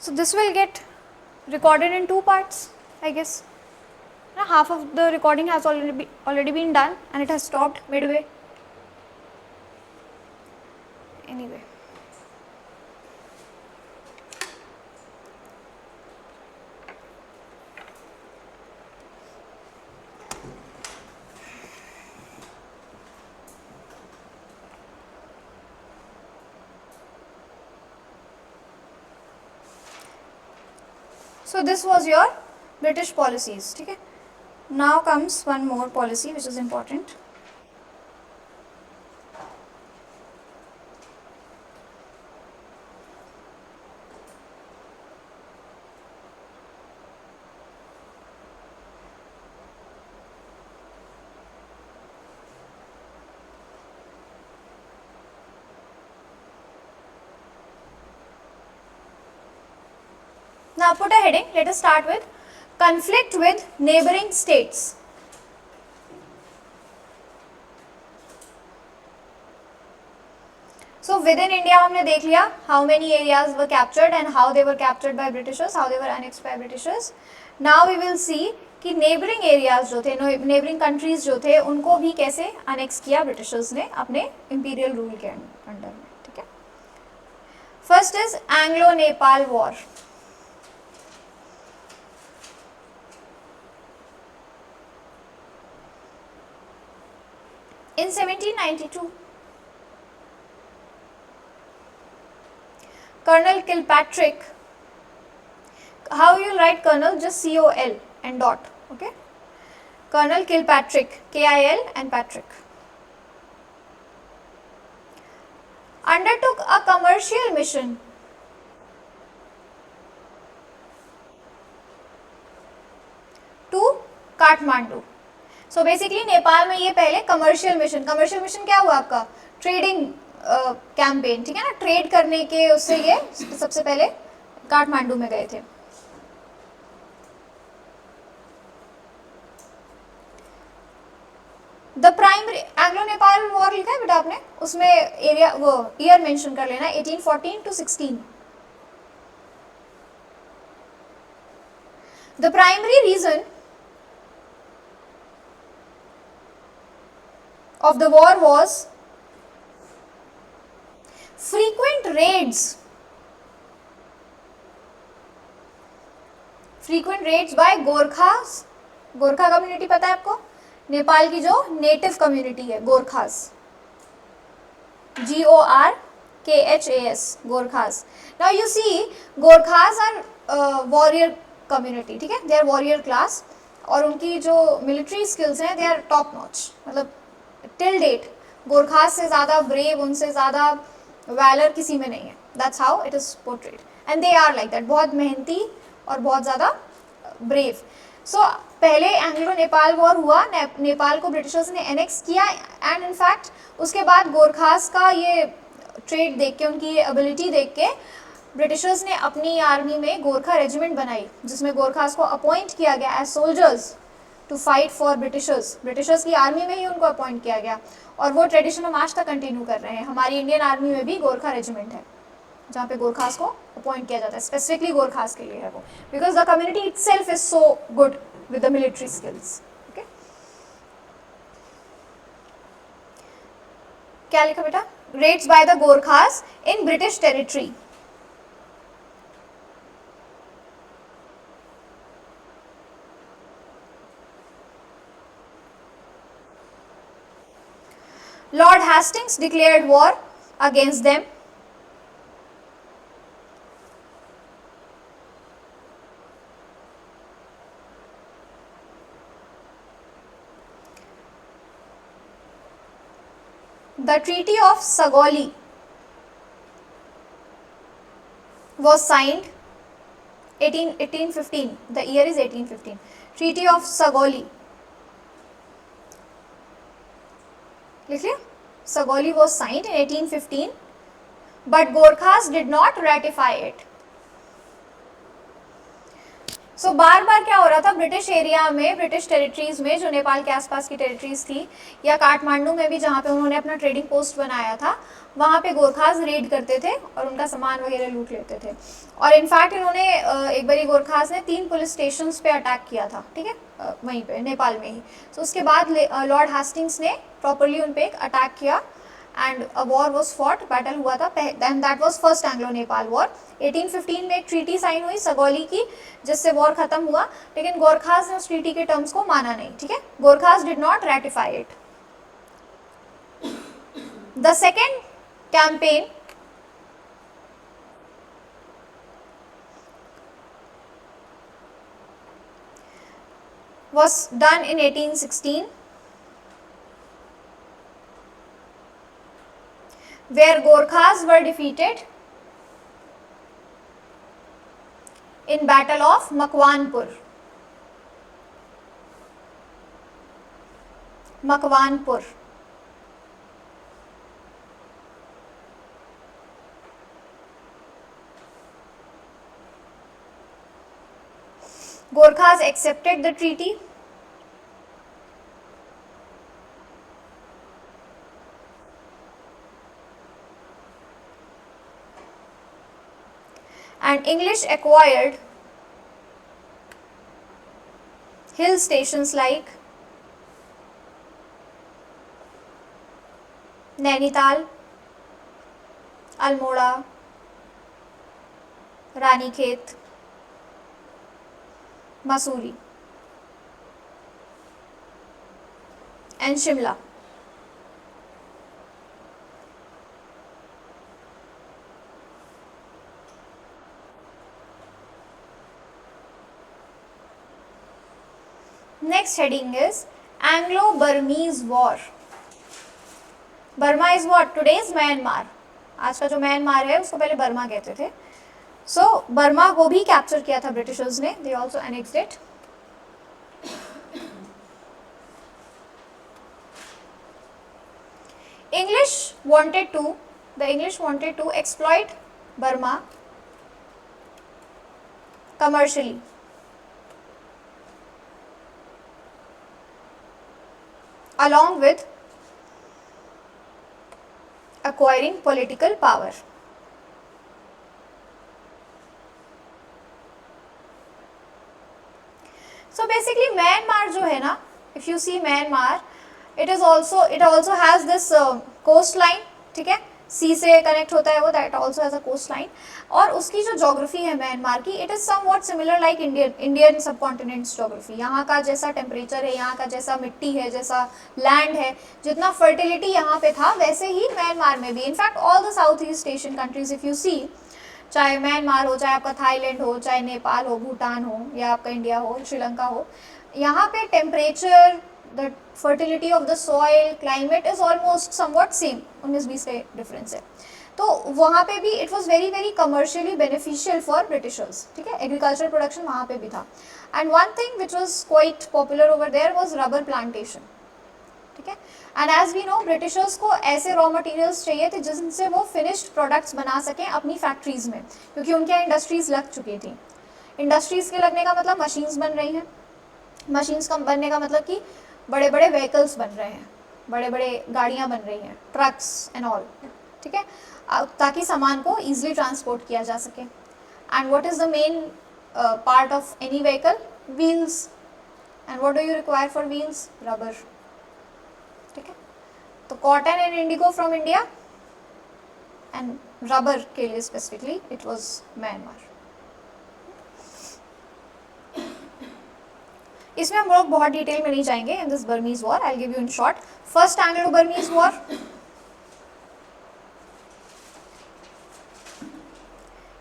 So this will get recorded in 2 parts, I guess. Now half of the recording has already been done and it has stopped midway. Anyway, so this was your British policies. ठीक है. Now comes one more policy which is important. Now put a heading. Let us start with conflict with neighboring states. So within India हमने देख लिया how many areas were captured and how they were captured by Britishers, how they were annexed by Britishers. Now we will see कि neighboring areas जो थे, neighboring countries जो थे, उनको भी कैसे annex किया Britishers ने अपने imperial rule के अंडर में. ठीक है. First is Anglo-Nepal War. In 1792, Colonel Kilpatrick, how you write Colonel? Just C-O-L and dot, okay? Colonel Kilpatrick, K-I-L and Patrick, undertook a commercial mission to Kathmandu. So basically Nepal में ये पहले commercial mission क्या हुआ आपका? Trading campaign. ठीक है ना. Trade करने के उससे ये सबसे पहले काठमांडू में गए थे. The primary Anglo Nepal war लिखा है बेटा आपने, उसमें एरिया वो ईयर मेंशन कर लेना 1814 to 16. The primary reason of the war was frequent raids by Gorkhas. Gorkha community पता है आपको? नेपाल की जो नेटिव कम्युनिटी है Gorkhas, Gorkhas, Gorkhas. Now you see Gorkhas are warrior community. ठीक है. They are warrior class और उनकी जो military skills हैं they are top notch. मतलब टिल डेट गोरखास से ज़्यादा ब्रेव, उनसे ज़्यादा वैलर किसी में नहीं है. That's how it is portrayed and they are like that. बहुत मेहनती और बहुत ज़्यादा ब्रेव. सो पहले एंग्लो नेपाल वॉर हुआ, नेपाल को ब्रिटिशर्स ने एनेक्स किया एंड इनफैक्ट उसके बाद गोरखास का ये ट्रेड देख के, उनकी ये एबिलिटी देख के ब्रिटिशर्स ने अपनी आर्मी में गोरखा रेजिमेंट बनाई जिसमें गोरखास को अपॉइंट किया गया as soldiers to fight for Britishers की आर्मी में ही उनको अपॉइंट किया गया और वो ट्रेडिशन हम आज तक कंटिन्यू कर रहे हैं. हमारी इंडियन आर्मी में भी गोरखा रेजिमेंट है जहाँ पे गोरखास को अपॉइंट किया जाता है. स्पेसिफिकली गोरखास के लिए है वो, because the community itself is so good with the military skills. Okay, क्या लिखा बेटा? Raids by the Gorkhas in British territory. Lord Hastings declared war against them. The Treaty of Sagoli was signed 1815. The year is 1815. Treaty of Sagoli. लिख लिया? Sagoli was signed in 1815, but Gorkhas did not ratify it. सो बार बार क्या हो रहा था, British area में, British territories में, जो नेपाल के आसपास की टेरिटरीज थी, या काठमांडू में भी जहाँ पे उन्होंने अपना ट्रेडिंग पोस्ट बनाया था, वहाँ पे गोरखास रेड करते थे और उनका सामान वगैरह लूट लेते थे। और इनफैक्ट इन्होंने एक बारी गोरखास ने 3 पुलिस स्टेशन पे अटैक किया था, ठीक है, वहीं पे नेपाल में ही। तो उसके बाद लॉर्ड हेस्टिंग्स ने प्रॉपरली उन पर एक अटैक किया and a war was fought, battle हुआ था, then that was first Anglo Nepal war. 1815 में एक ट्रीटी साइन हुई सगौली की, जिससे वॉर खत्म हुआ, लेकिन गोरखास ने उस ट्रीटी के टर्म्स को माना नहीं, ठीक है, Gorkhas did not ratify it. The second campaign was done in 1816, where Gorkhas were defeated in Battle of Makwanpur. Makwanpur. Gorkhas accepted the treaty and English acquired hill stations like Nainital, Almora, Ranikhet, Mussoorie and Shimla. Next heading is Anglo-Burmese War. Burma is what? Today's Myanmar. आज का जो Myanmar है उसको पहले Burma कहते थे। सो Burma को भी कैप्चर किया था ब्रिटिशर्स ने, they also annexed it. the English wanted to exploit Burma commercially. Along with acquiring political power. So basically Myanmar जो है ना, if you see Myanmar, it also has this coastline, ठीक है, सी से कनेक्ट होता है वो, that also has a coast line. और उसकी जो जोग्राफी है म्यांमार की, it is somewhat similar like Indian subcontinents geography. यहाँ का जैसा टेम्परेचर है, यहाँ का जैसा मिट्टी है, जैसा लैंड है, जितना फर्टिलिटी यहाँ पे था वैसे ही म्यांमार में भी। In fact all the South East Asian countries if you see, चाहे म्यांमार हो, चाहे आपका थाईलैंड हो, चाहे नेपाल हो, भूटान हो, या आपका इंडिया हो, श्रीलंका हो, यहाँ पे temperature, the fertility of the soil, climate is almost somewhat same, 19-20 के डिफरेंस है। तो वहाँ पे भी it was very very commercially beneficial for britishers, ठीक है, एग्रीकल्चर प्रोडक्शन वहाँ पे भी था। And one thing which was quite popular over there was rubber plantation, ठीक है। And as we know, britishers को ऐसे रॉ मटेरियल्स चाहिए थे जिनसे वो फिनिश्ड प्रोडक्ट्स बना सकें अपनी फैक्ट्रीज में, क्योंकि उनके यहाँ इंडस्ट्रीज लग चुकी थी। इंडस्ट्रीज के लगने का मतलब मशीन्स बन रही हैं, मशीन्स का बनने का मतलब कि बड़े बड़े व्हीकल्स बन रहे हैं, बड़े बड़े गाड़ियाँ बन रही हैं, ट्रक्स एंड ऑल, ठीक है, ताकि सामान को ईजिली ट्रांसपोर्ट किया जा सके। And what is the main part of any vehicle? Wheels. And what do you require for wheels? Rubber, ठीक है। तो cotton and Indigo from India, and rubber के लिए स्पेसिफिकली इट वाज म्यांमार। इसमें हम लोग बहुत डिटेल में नहीं जाएंगे in this Burmese war, I give you in short. First Anglo Burmese war,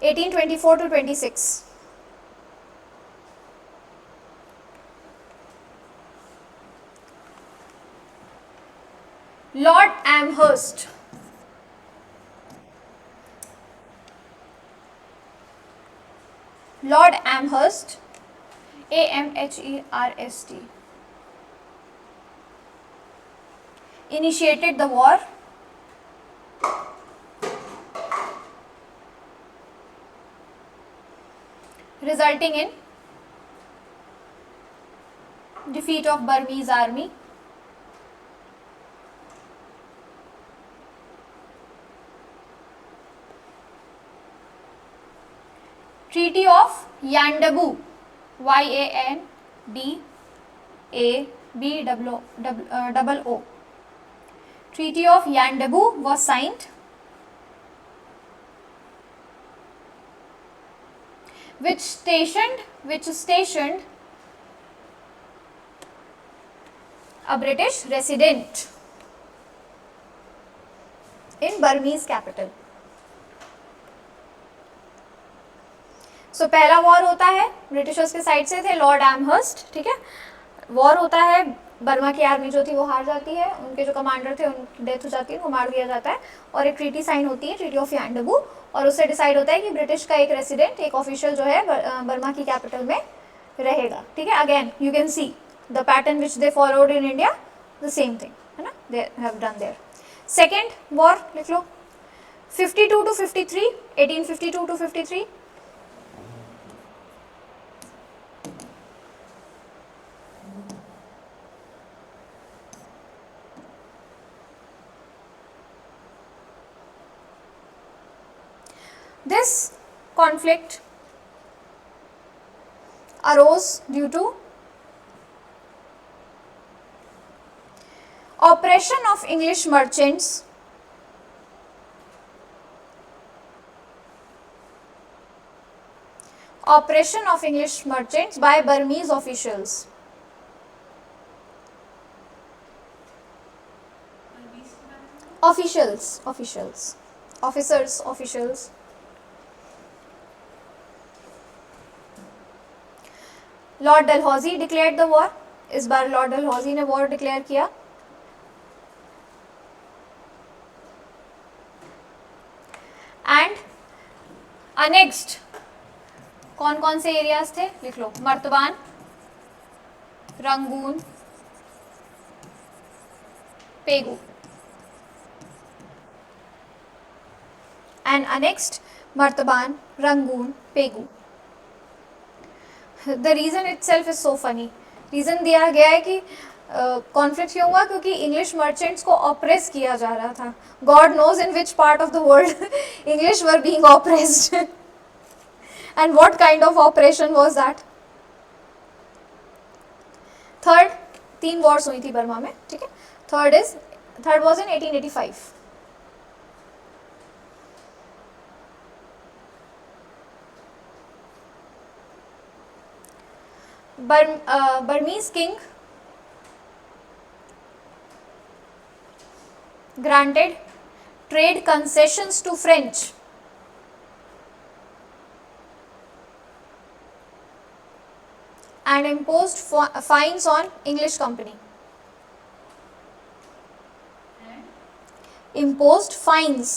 1824 to 26। Lord Amherst, Lord Amherst, AMHERST, initiated the war, resulting in defeat of Burmese army. Treaty of Yandabu, Yandabo. Treaty of Yandabu was signed. Which stationed a British resident in Burmese capital. So पहला war होता है Britishers के side से, थे Lord Amherst, ठीक है. War होता है, बर्मा की आर्मी जो थी वो हार जाती है, उनके जो कमांडर थे उनकी डेथ हो जाती है, उनको मार दिया जाता है, और एक ट्रीटी साइन होती है, ट्रीटी ऑफ यांडबू, और उससे डिसाइड होता है कि ब्रिटिश का एक रेसिडेंट, एक ऑफिशियल जो है बर्मा की कैपिटल में रहेगा. ठीक है. Again you can see the pattern which they followed in India, the same thing है ना, they have done there. Second war लिख लो, 52 to 53, 1852 to 53. This conflict arose due to oppression of English merchants by Burmese officials. Officers. Lord Dalhousie declared the war. इस बार Lord Dalhousie ने war declare किया. And annexed कौन कौन से areas थे लिख लो, Martaban, Rangoon, Pegu. And annexed Martaban, Rangoon, Pegu. The reason itself is so funny. Reason दिया गया है कि कॉन्फ्लिक्ट क्यों हुआ, क्योंकि इंग्लिश मर्चेंट्स को ऑप्रेस किया जा रहा था. God knows in which part of the world English were being oppressed and what kind of operation was that. Third, 3 wars हुई थी बर्मा में. ठीक है. Third was in 1885. Burmese king granted trade concessions to French and imposed fines on English company. Imposed fines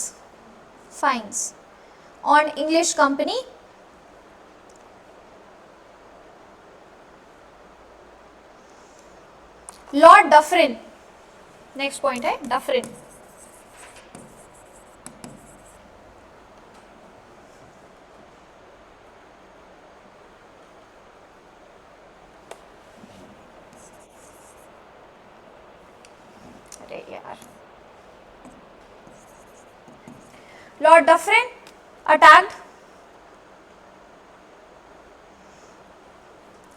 on English company. Lord Dufferin, next point है Dufferin. अरे यार, Lord Dufferin attacked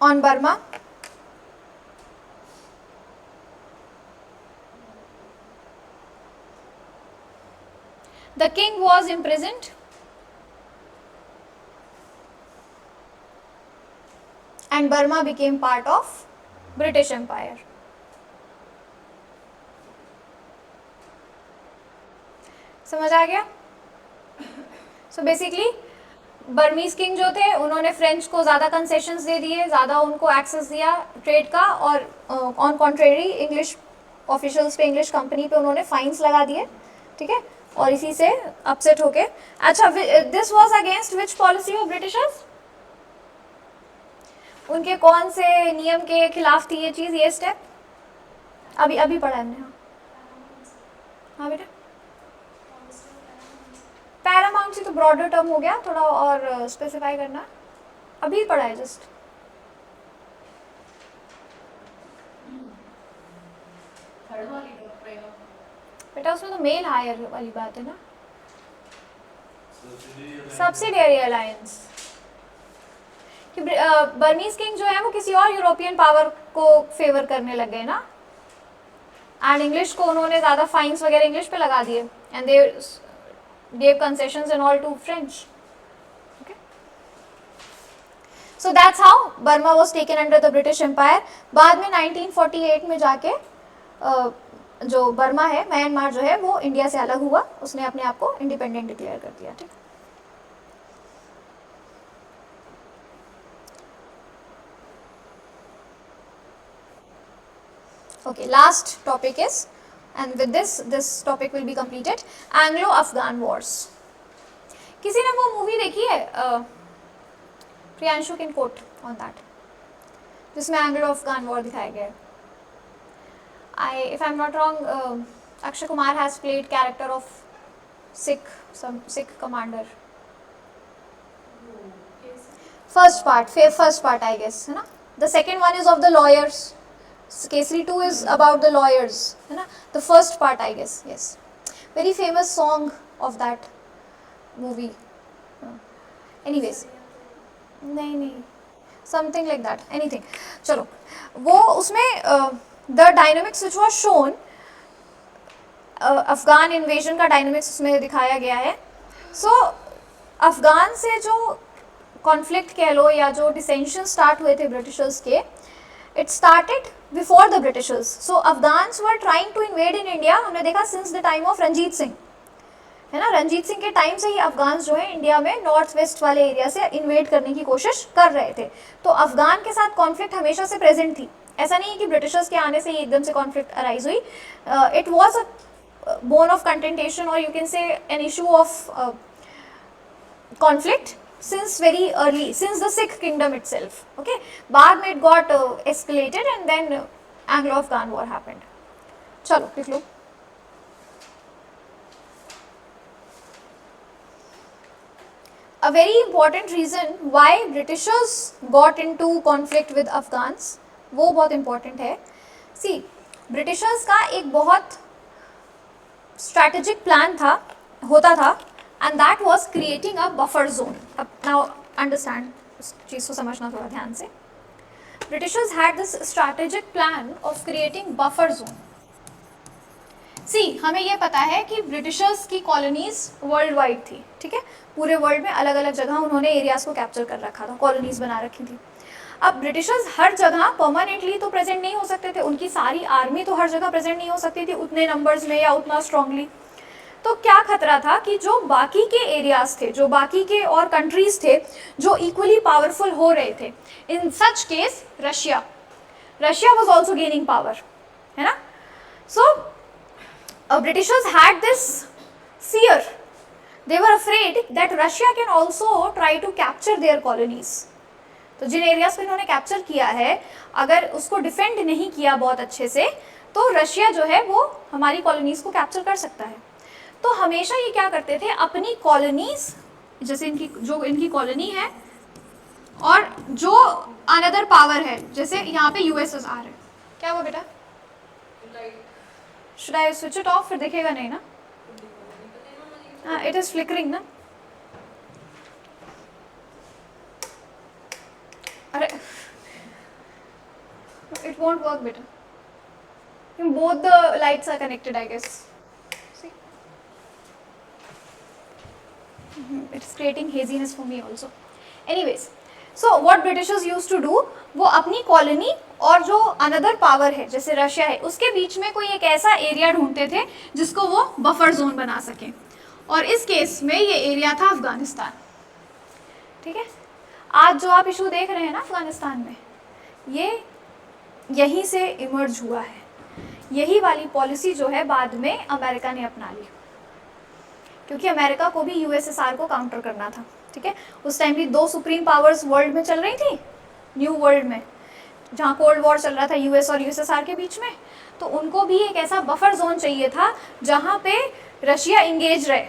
on Burma. The king was imprisoned and Burma became part of British Empire. समझ आ गया? So basically Burmese king जो थे उन्होंने French को ज़्यादा कंसेशंस दे दिए, ज़्यादा उनको एक्सेस दिया ट्रेड का, और ऑन कॉन्ट्रेरी इंग्लिश ऑफिशियल्स पे, इंग्लिश कंपनी पे उन्होंने फाइन्स लगा दिए. ठीक है. और इसी से अपसेट होके, अच्छा this was against which policy of Britishers, उनके कौन से नियम के खिलाफ थी ये चीज़, ये स्टेप अभी पढ़ा हमने. हाँ बेटा, पैरामाउंट से तो ब्रॉडर टर्म हो गया, थोड़ा और स्पेसिफाई करना. अभी पढ़ा है जस्ट. बेटा उसमें तो मेल हायर वाली बात है ना, सब्सिडियरी अलायंस कि बर्मीज किंग जो है वो किसी और यूरोपियन पावर को फेवर करने लग गए ना, एंड इंग्लिश को उन्होंने ज़्यादा फाइन्स वगैरह इंग्लिश पे लगा दिए, and they gave concessions and all to French. Okay. So that's how Burma was taken under the British Empire. बाद में 1948 में जाके जो बर्मा है, म्यांमार जो है वो इंडिया से अलग हुआ, उसने अपने आप को इंडिपेंडेंट डिक्लेयर कर दिया. ठीक. Okay, last topic is, and with this topic will be completed, Anglo-Afghan wars. किसी ने वो मूवी देखी है, Priyanshu can coat on that, जिसमें एंग्लो-अफगान वॉर दिखाया गया है. If I'm not wrong, Akshay Kumar has played character of some Sikh commander. First part I guess, है ना. The second one is of the lawyers. Kesari 2 is about the lawyers, है ना. The first part I guess, yes. Very famous song of that movie. Anyways, नहीं, something like that, anything. चलो, वो उसमें the dynamics which was shown, Afghan invasion का dynamics उसमें दिखाया गया है. सो अफगान से जो कॉन्फ्लिक्ट कह लो या जो डिसेंशन स्टार्ट हुए थे ब्रिटिशर्स के, it started before the britishers. So Afghans were trying to invade in India. हमने देखा since the time of Ranjit Singh, है ना. रंजीत सिंह के टाइम से ही अफगान्स जो है इंडिया में नॉर्थ वेस्ट वाले एरिया से इन्वेड करने की कोशिश कर रहे थे. तो अफगान के साथ कॉन्फ्लिक्ट हमेशा से प्रेजेंट थी. ऐसा नहीं है कि ब्रिटिशर्स के आने से ही एकदम से कॉन्फ्लिक्ट अराइज हुई. It was a bone of contention, और you can say an issue of conflict since very early, since the Sikh kingdom itself. Okay, बाद में it got escalated and then Anglo-Afghan war happened. चलो लिख लो. A very important reason why Britishers got into conflict with Afghans, वो बहुत important है. See, Britishers का एक बहुत strategic plan होता था, and that was creating a buffer zone. अब now understand, इस चीज़ को समझना थोड़ा ध्यान से. Britishers had this strategic plan of creating buffer zone. See, हमें ये पता है कि ब्रिटिशर्स की कॉलोनीज वर्ल्ड वाइड थी. ठीक है, पूरे वर्ल्ड में अलग अलग जगह उन्होंने एरियाज को कैप्चर कर रखा था, कॉलोनीज बना रखी थी. अब ब्रिटिशर्स हर जगह परमानेंटली तो प्रेजेंट नहीं हो सकते थे, उनकी सारी आर्मी तो हर जगह प्रेजेंट नहीं हो सकती थी उतने नंबर्स में या उतना स्ट्रांगली. तो क्या खतरा था कि जो बाकी के एरियाज थे, जो बाकी के और कंट्रीज थे जो इक्वली पावरफुल हो रहे थे, in such case Russia was also gaining power, है ना. So Britishers had this fear, they were afraid that Russia can also try to capture their colonies. तो जिन एरियाज पे इन्होंने कैप्चर किया है, अगर उसको डिफेंड नहीं किया बहुत अच्छे से, तो रशिया जो है वो हमारी कॉलोनीज को कैप्चर कर सकता है. तो हमेशा ये क्या करते थे, अपनी कॉलोनीज, जैसे इनकी कॉलोनी है और जो अनदर पावर है, जैसे यहाँ पे यूएसएसआर है. क्या हुआ बेटा, should I switch it of, फिर दिखेगा नहीं ना. हाँ, इट इज फ्लिकरिंग ना. अरे इट वोंट वर्क बेटा, both the lights are connected I guess. See, it's creating haziness for me also. Anyways, so what Britishers used to do, वो अपनी कॉलोनी और जो अनदर पावर है जैसे रशिया है उसके बीच में कोई एक ऐसा एरिया ढूंढते थे जिसको वो बफर जोन बना सकें, और इस केस में ये एरिया था अफगानिस्तान. ठीक है, आज जो आप इशू देख रहे हैं ना अफगानिस्तान में, ये यहीं से इमर्ज हुआ है. यही वाली पॉलिसी जो है बाद में अमेरिका ने अपना ली, क्योंकि अमेरिका को भी यूएसएसआर को काउंटर करना था. ठीक है, उस टाइम भी 2 सुप्रीम पावर्स वर्ल्ड में चल रही थी, न्यू वर्ल्ड में, जहाँ कोल्ड वॉर चल रहा था यूएस और यूएसएसआर के बीच में. तो उनको भी एक ऐसा बफर जोन चाहिए था जहाँ पे रशिया इंगेज रहे.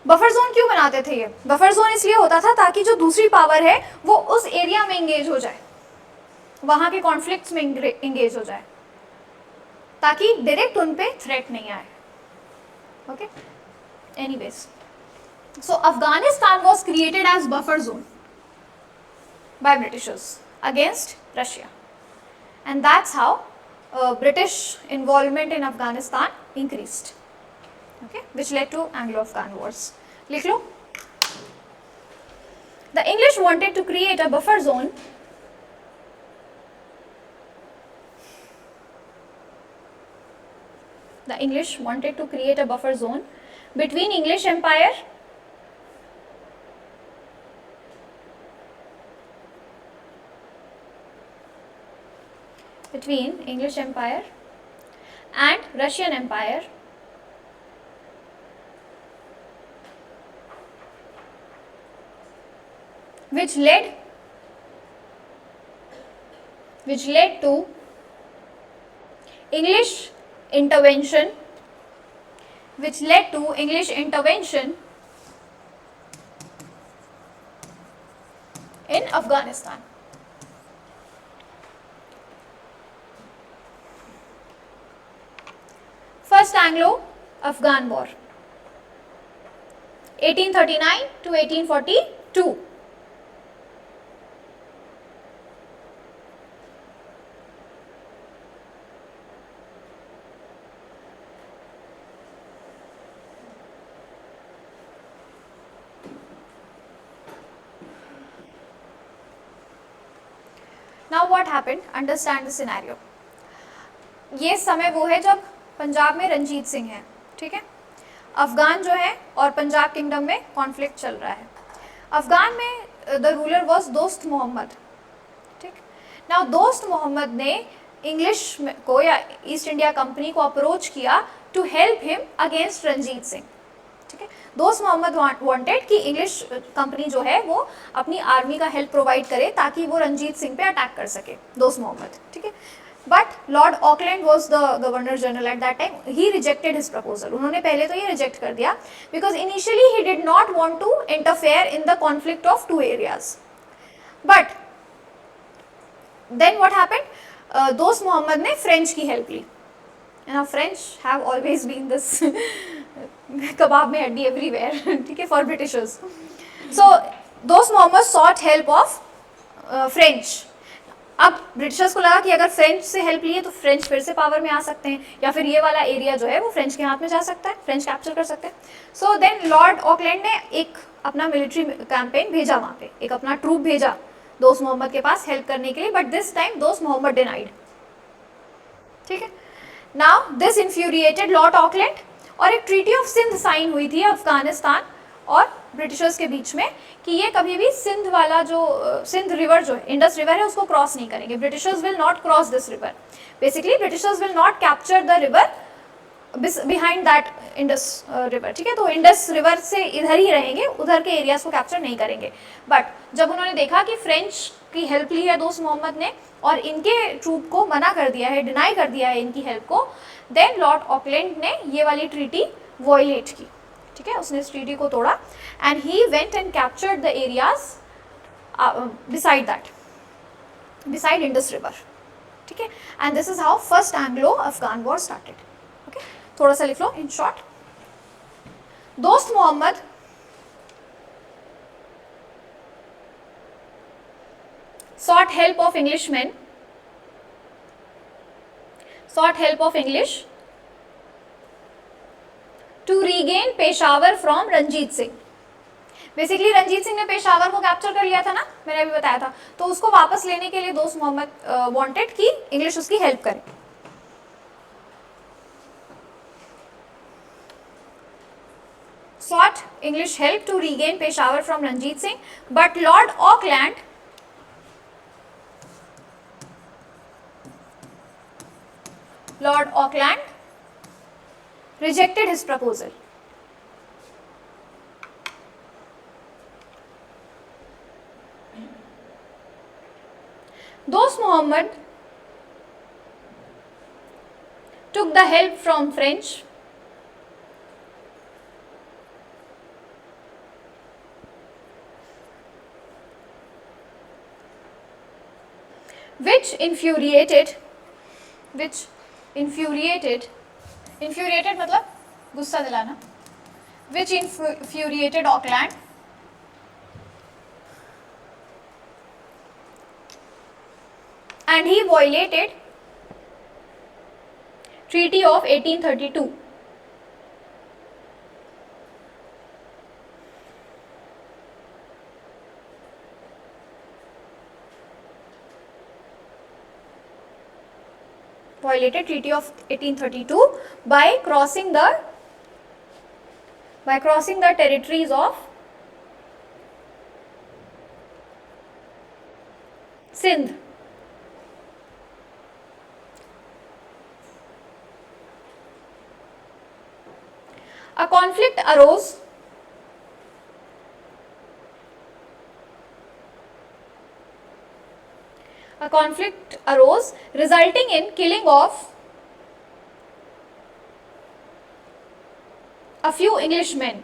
बफर जोन क्यों बनाते थे ये? बफर जोन इसलिए होता था ताकि जो दूसरी पावर है वो उस एरिया में इंगेज हो जाए, वहाँ के कॉन्फ्लिक्ट्स में इंगेज हो जाए, ताकि डायरेक्ट उन पे थ्रेट नहीं आए. Okay, anyways, so Afghanistan was created as buffer zone by britishers against Russia, and that's how British involvement in Afghanistan increased, okay, which led to Anglo-Afghan wars. लिख लो. The English wanted to create a buffer zone between English Empire and Russian Empire, which led to English intervention in Afghanistan. First Anglo-Afghan War, 1839 to 1842. Now what happened? Understand the scenario. ये समय वो है जब पंजाब में रंजीत सिंह है, ठीक है. अफगान जो है और पंजाब किंगडम में कॉन्फ्लिक्ट चल रहा है. अफगान में द रूलर वाज दोस्त मोहम्मद, ठीक. नाउ दोस्त मोहम्मद ने इंग्लिश को या ईस्ट इंडिया कंपनी को अप्रोच किया to help him against Ranjit Singh, ठीक है. दोस्त मोहम्मद वांटेड कि इंग्लिश कंपनी जो है वो अपनी आर्मी का हेल्प प्रोवाइड करे ताकि वो रंजीत सिंह पे अटैक कर सके, दोस्त मोहम्मद, ठीक है. But Lord Auckland was the governor general at that time. He rejected his proposal. उन्होंने पहले तो ये रिजेक्ट कर दिया because initially he did not want to interfere in the conflict of two areas. But then what happened? Dost Mohammad ने French की help ली. French have always been this कबाब में हड्डी एवरीवेयर, ठीक है, for Britishers. So Dost Mohammad sought help of French. अब Britishers को लगा कि अगर फ्रेंच से हेल्प लिए तो फ्रेंच फिर से पावर में आ सकते हैं या फिर ये वाला एरिया जो है वो फ्रेंच के हाथ में जा सकता है, फ्रेंच कैप्चर कर सकते हैं. सो देन लॉर्ड ऑकलैंड ने एक अपना मिलिट्री कैंपेन भेजा वहाँ पे, एक अपना ट्रूप भेजा दोस्त मोहम्मद के पास हेल्प करने के लिए. बट दिस टाइम दोस्त मोहम्मद डिनाइड, ठीक है. Now this infuriated Lord Auckland और एक ट्रीटी ऑफ सिंध साइन हुई थी अफगानिस्तान और ब्रिटिशर्स के बीच में कि ये कभी भी सिंध वाला जो सिंध रिवर जो है, इंडस रिवर है, उसको क्रॉस नहीं करेंगे. Britishers will not cross this river. Basically Britishers will not capture the river behind that Indus river, ठीक है. तो इंडस रिवर से इधर ही रहेंगे, उधर के एरियाज को कैप्चर नहीं करेंगे. बट जब उन्होंने देखा कि फ्रेंच की हेल्प ली है दोस्त मोहम्मद ने और इनके ट्रूप को मना कर दिया है, डिनाई कर दिया है इनकी हेल्प को, देन लॉर्ड ऑकलैंड ने ये वाली ट्रीटी वॉयलेट की, ठीक है. उसने इस ट्रीटी को तोड़ा and he went and captured the areas beside that, beside Indus river, ठीक है. And this is how first Anglo Afghan war started. Okay, थोड़ा सा लिख लो इन शॉर्ट. दोस्त Mohammad sought help of Englishmen, sought help of English to regain Peshawar from Ranjit Singh. Basically Ranjit Singh ने पेशावर को capture कर लिया था ना, मैंने अभी बताया था. तो उसको वापस लेने के लिए दोस्त मोहम्मद वांटेड कि इंग्लिश उसकी हेल्प करे. sought English help to regain Peshawar from Ranjit Singh, but Lord Auckland rejected his proposal. Dost Muhammad took the help from French, which infuriated infuriated, infuriated मतलब गुस्सा दिलाना, which infuriated Auckland and he violated Treaty of 1832. Violated Treaty of 1832 by crossing the territories of Sindh. A conflict arose resulting in killing of a few Englishmen.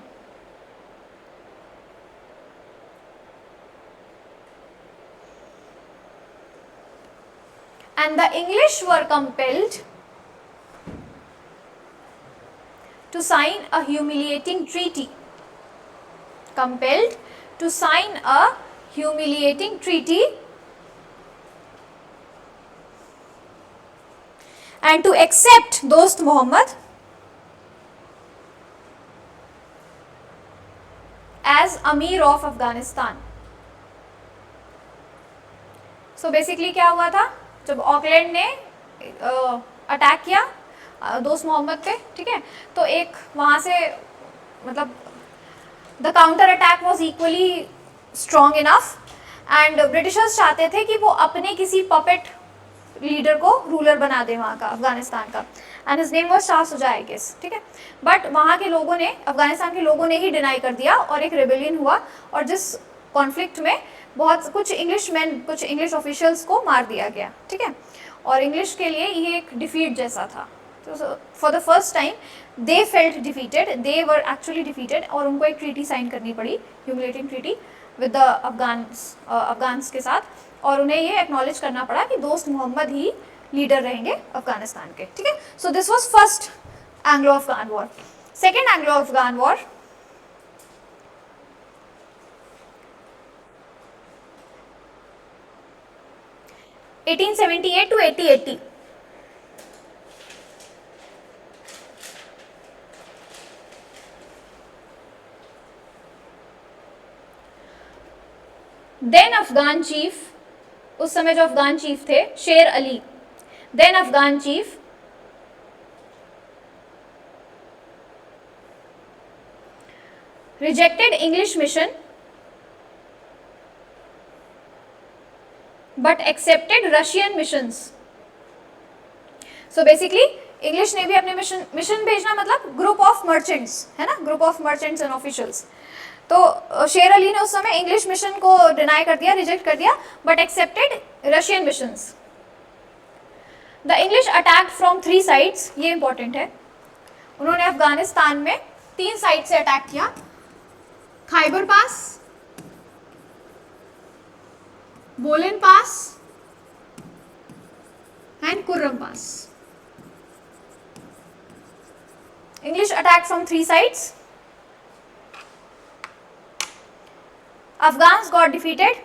And the English were compelled to sign a humiliating treaty. Compelled to sign a humiliating treaty and to accept Dost Muhammad as Amir of Afghanistan. So basically क्या हुआ था, जब Auckland ने attack किया दोस्त मोहम्मद पे, ठीक है, तो एक वहाँ से मतलब the counter attack was equally strong enough and Britishers चाहते थे कि वो अपने किसी पपेट लीडर को रूलर बना दे वहाँ का, अफगानिस्तान का, and his name was Shah Shuja I guess, ठीक है, बट वहाँ के लोगों ने, अफगानिस्तान के लोगों ने ही डिनाई कर दिया और एक रेबेलियन हुआ और जिस कॉन्फ्लिक्ट में बहुत कुछ इंग्लिश ऑफिशियल्स को मार दिया गया, ठीक है, और इंग्लिश के लिए ये एक डिफीट जैसा था. तो for the first time they felt defeated, they were actually defeated और उनको एक ट्रीटी साइन करनी पड़ी, humiliating treaty with the Afghans के साथ, और उन्हें ये एक्नॉलेज करना पड़ा कि दोस्त मोहम्मद ही लीडर रहेंगे अफगानिस्तान के, ठीक है. So this was first Anglo Afghan war. Second Anglo Afghan war (1878 to 1880). Then Afghan chief, उस समय जो अफगान चीफ थे Sher Ali, then Afghan chief rejected English mission but accepted Russian missions. So basically English ने भी अपने मिशन भेजना मतलब ग्रुप ऑफ मर्चेंट्स, है ना, group of merchants and officials. तो शेर अली ने उस समय इंग्लिश मिशन को डिनाई कर दिया, रिजेक्ट कर दिया, but accepted Russian missions. The English attack from 3 sides, ये इंपॉर्टेंट है, उन्होंने अफगानिस्तान में 3 साइड से अटैक किया, Khyber pass, Bolan pass and Kurram pass. English attack from 3 sides. Afghans got defeated.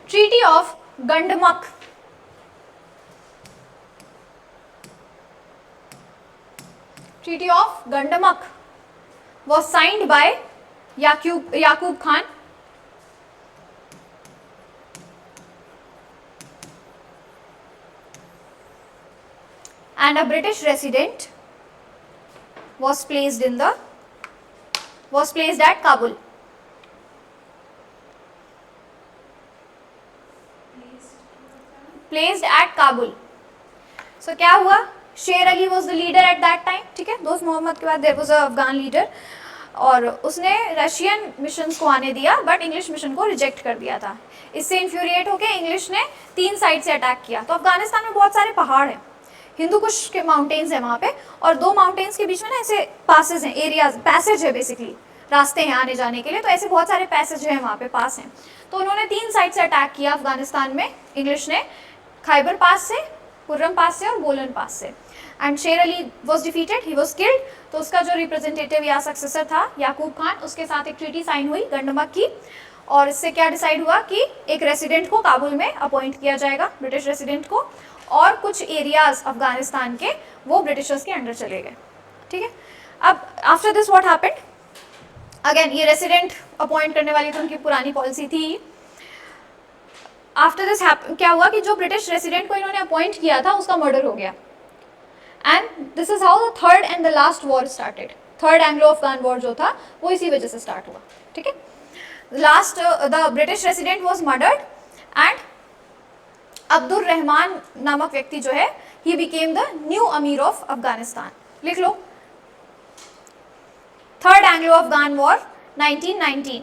Treaty of Gandamak. Treaty of Gandamak was signed by Yaqub Khan and a British resident was placed at Kabul. Placed at Kabul. So क्या हुआ, शेर Ali was the leader at that time, ठीक है, दोस्त मोहम्मद के बाद there was a Afghan leader, और उसने Russian missions को आने दिया बट इंग्लिश मिशन को रिजेक्ट कर दिया था. इससे इन्फ्यूरिएट होकर इंग्लिश ने 3 साइड से अटैक किया. तो अफगानिस्तान में बहुत सारे पहाड़ हैं, हिंदू कुश के माउंटेन्स है वहाँ पे, और 2 माउंटेन्स के बीच में ना ऐसे पासेज हैं, एरियाज, पैसेज है बेसिकली, रास्ते हैं आने जाने के लिए, तो ऐसे बहुत सारे पैसेज हैं वहाँ पे पास हैं। तो उन्होंने 3 साइड से अटैक किया अफगानिस्तान में इंग्लिश ने, खैबर पास से, खुर्रम पास से और बोलन पास से। एंड शेर Ali was defeated, he was killed. तो उसका जो रिप्रेजेंटेटिव या सक्सेसर था याकूब खान, उसके साथ एक ट्रीटी साइन हुई गंडमक की, और इससे क्या डिसाइड हुआ कि एक रेसिडेंट को काबुल में अपॉइंट किया जाएगा, ब्रिटिश रेसिडेंट को, और कुछ एरियाज अफगानिस्तान के वो ब्रिटिशर्स के अंडर चले गए। ठीक है, अब after this what happened, again ये रेसिडेंट अपॉइंट करने वाली तो उनकी पुरानी पॉलिसी थी। आफ्टर दिस क्या हुआ कि जो ब्रिटिश रेसिडेंट को इन्होंने अपॉइंट किया था उसका मर्डर हो गया, and this is how the third and the last war started. Third Anglo Afghan war जो था वो इसी वजह से स्टार्ट हुआ। ठीक है, last the British resident was murdered and Abdul Rahman नामक व्यक्ति जो है he became the new Amir of Afghanistan. लिख लो, third Anglo Afghan war 1919।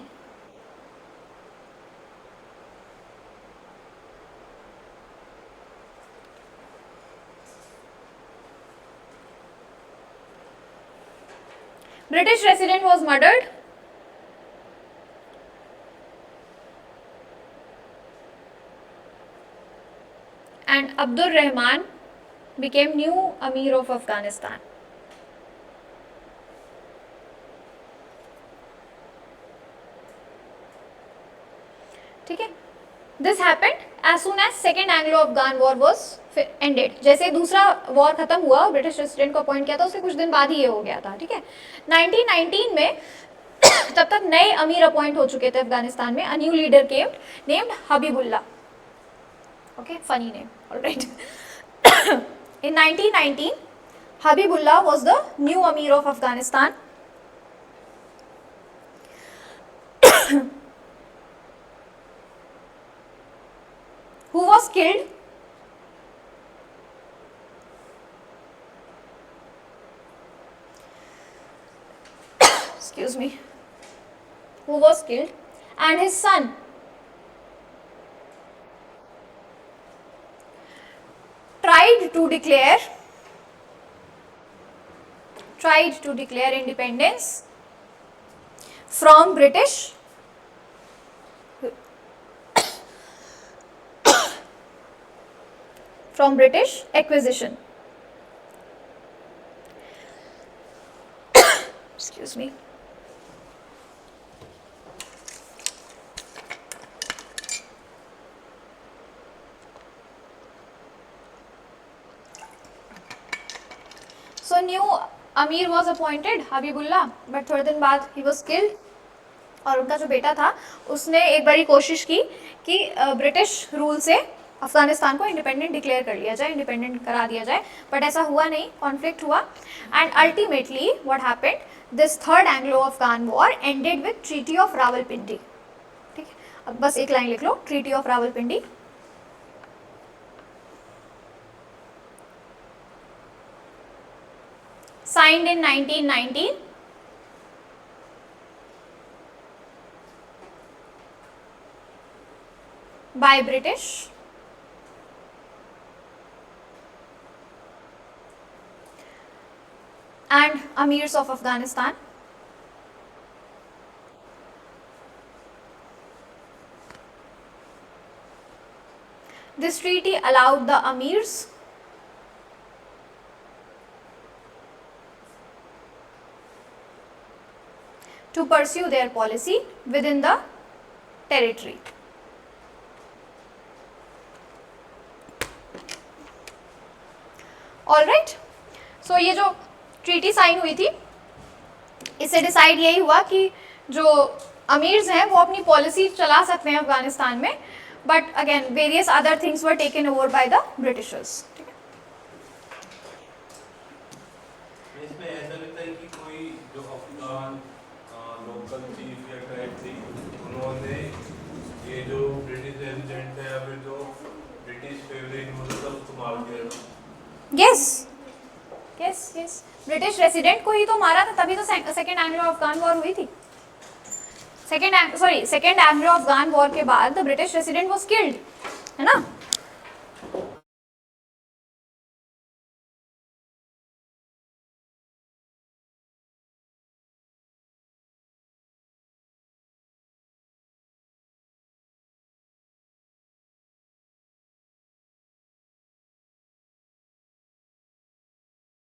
British resident was murdered and Abdur Rahman became new Amir of Afghanistan. ठीक है, this happened as soon as second Anglo Afghan war was ended. जैसे दूसरा वॉर खत्म हुआ, British resident को appoint किया था, उसके कुछ दिन बाद ही ये हो गया था। ठीक है, 1919 में तब तक नए अमीर अपॉइंट हो चुके थे अफगानिस्तान में। A new leader came named Habibullah. Okay, funny name, alright. In 1919 Habibullah was the new Amir of Afghanistan. who was killed excuse me, who was killed, and his son tried to declare independence from British acquisition. Excuse me. So new Amir was appointed, Habibullah, but थोड़े दिन बाद he was killed. और उनका जो बेटा था उसने एक बारी कोशिश की कि ब्रिटिश रूल से अफगानिस्तान को इंडिपेंडेंट डिक्लेयर कर लिया जाए, इंडिपेंडेंट करा दिया जाए, बट ऐसा हुआ नहीं, कॉन्फ्लिक्ट हुआ, and ultimately what happened, this third Anglo Afghan war ended with treaty of Rawalpindi. ठीक है, अब बस एक लाइन लिख लो, treaty of Rawalpindi. signed in 1919 by British and Amirs of Afghanistan. This treaty allowed the Amirs to pursue their policy within the territory. Alright, so ये जो treaty sign हुई थी इससे डिसाइड यही हुआ कि जो अमीर्स हैं वो अपनी पॉलिसी चला सकते हैं अफगानिस्तान में, but again various other things were taken over by the Britishers. इसमें ऐसा लगता है कि कोई जो अफगान लोकल चीफ या ट्राइब थी उन्होंने ये जो ब्रिटिश रेजिडेंट है या फिर जो ब्रिटिश फेवरेट मतलब उसको मार दिया था। यस, ब्रिटिश रेसिडेंट को ही तो मारा था, तभी तो सेकेंड एंग्लो अफगान वॉर हुई थी। सेकेंड एंग्लो अफगान वॉर के बाद the British resident was killed, है ना।